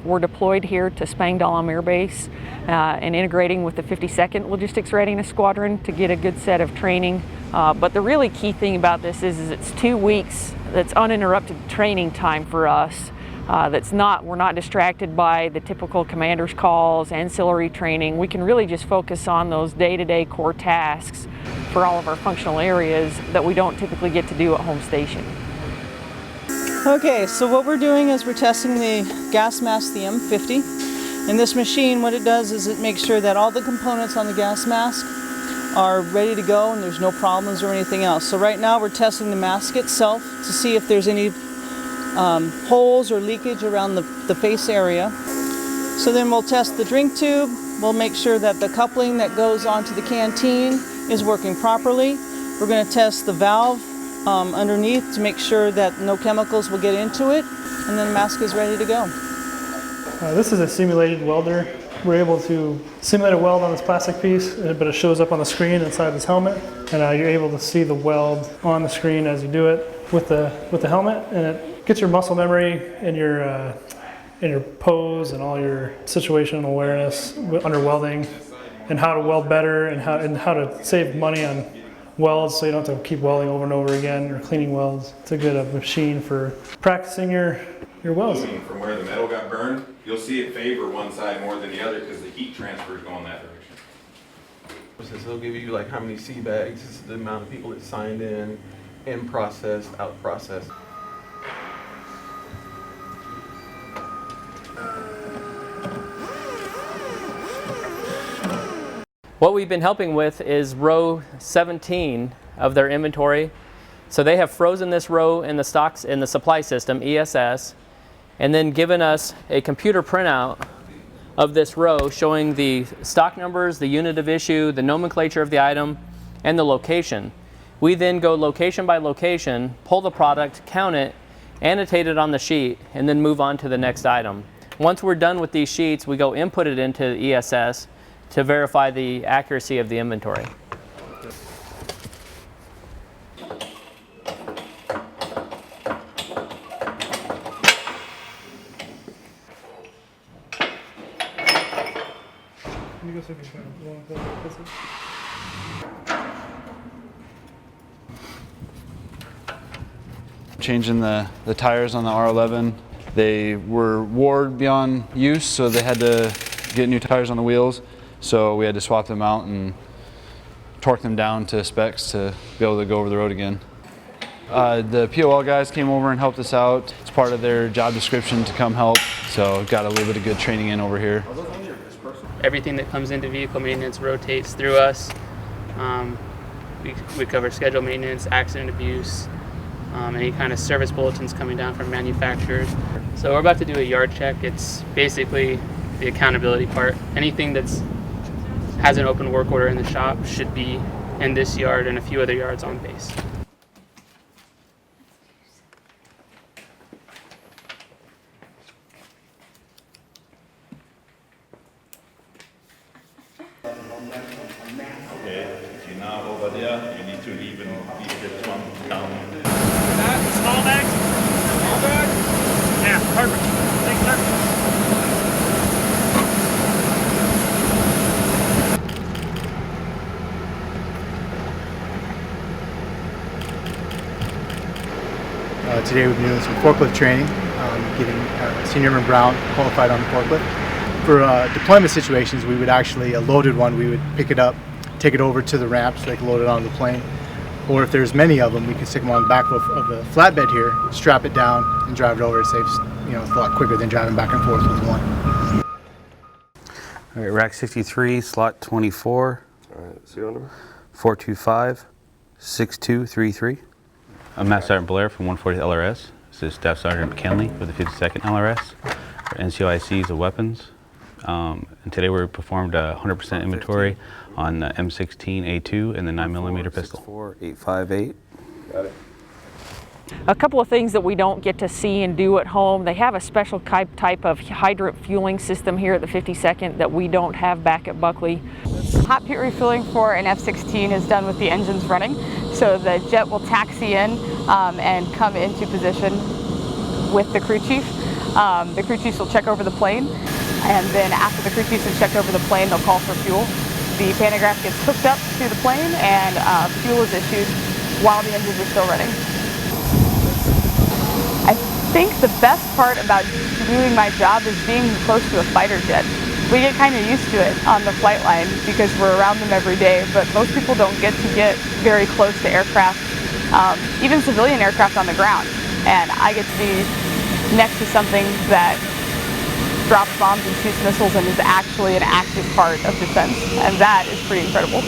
We're deployed here to Spangdahlem Air Base and integrating with the 52nd Logistics Readiness Squadron to get a good set of training. But the really key thing about this is it's 2 weeks that's uninterrupted training time for us. We're not distracted by the typical commander's calls, ancillary training. We can really just focus on those day-to-day core tasks for all of our functional areas that we don't typically get to do at home station. Okay, so what we're doing is we're testing the gas mask, the M50. And this machine, what it does is it makes sure that all the components on the gas mask are ready to go and there's no problems or anything else. So right now we're testing the mask itself to see if there's any holes or leakage around the face area. So then we'll test the drink tube. We'll make sure that the coupling that goes onto the canteen is working properly. We're going to test the valve underneath to make sure that no chemicals will get into it, and then the mask is ready to go. This is a simulated welder. We're able to simulate a weld on this plastic piece, but it shows up on the screen inside this helmet, and you're able to see the weld on the screen as you do it with the helmet, and it gets your muscle memory and your pose and all your situational awareness under welding, and how to weld better and how to save money on welds so you don't have to keep welding over and over again or cleaning welds. It's a good machine for practicing your welds. From where the metal got burned, you'll see it favor one side more than the other because the heat transfer is going that direction. They'll give you like how many sea bags, this is the amount of people that signed in process, out process. What we've been helping with is row 17 of their inventory. So they have frozen this row in the stocks in the supply system, ESS, and then given us a computer printout of this row showing the stock numbers, the unit of issue, the nomenclature of the item, and the location. We then go location by location, pull the product, count it, annotate it on the sheet, and then move on to the next item. Once we're done with these sheets, we go input it into ESS to verify the accuracy of the inventory. Changing the tires on the R11. They were wore beyond use, so they had to get new tires on the wheels. So we had to swap them out and torque them down to specs to be able to go over the road again. The POL guys came over and helped us out. It's part of their job description to come help, so got a little bit of good training in over here. Everything that comes into vehicle maintenance rotates through us. We cover schedule maintenance, accident abuse, any kind of service bulletins coming down from manufacturers. So we're about to do a yard check. It's basically the accountability part. Anything that's has an open work order in the shop should be in this yard and a few other yards on base. Okay, see now over there, you need to even keep this one down. Small bags? Small bags? Yeah, perfect. Thanks, sir. Today we've been doing some forklift training, getting Senior Airman Brown qualified on the forklift. For deployment situations, we would actually, a loaded one, we would pick it up, take it over to the ramp so they can load it onto the plane. Or if there's many of them, we can stick them on the back of the flatbed here, strap it down, and drive it over. It saves, it's a lot quicker than driving back and forth with one. All right, rack 63, slot 24. All right, serial number? 425-6233. I'm Master Sergeant Blair from 140th LRS. This is Staff Sergeant McKinley with the 52nd LRS. Our NCOICs of weapons. And today we performed 100% inventory on the M16A2 and the 9mm pistol. 46858. Got it. A couple of things that we don't get to see and do at home. They have a special type of hydrant fueling system here at the 52nd that we don't have back at Buckley. Hot pit refueling for an F-16 is done with the engines running. So the jet will taxi in and come into position with the crew chief. The crew chiefs will check over the plane, and then after the crew chiefs have checked over the plane, they'll call for fuel. The pantograph gets hooked up to the plane, and fuel is issued while the engines are still running. I think the best part about doing my job is being close to a fighter jet. We get kind of used to it on the flight line because we're around them every day, but most people don't get very close to aircraft, even civilian aircraft on the ground. And I get to be next to something that drops bombs and shoots missiles and is actually an active part of defense, and that is pretty incredible.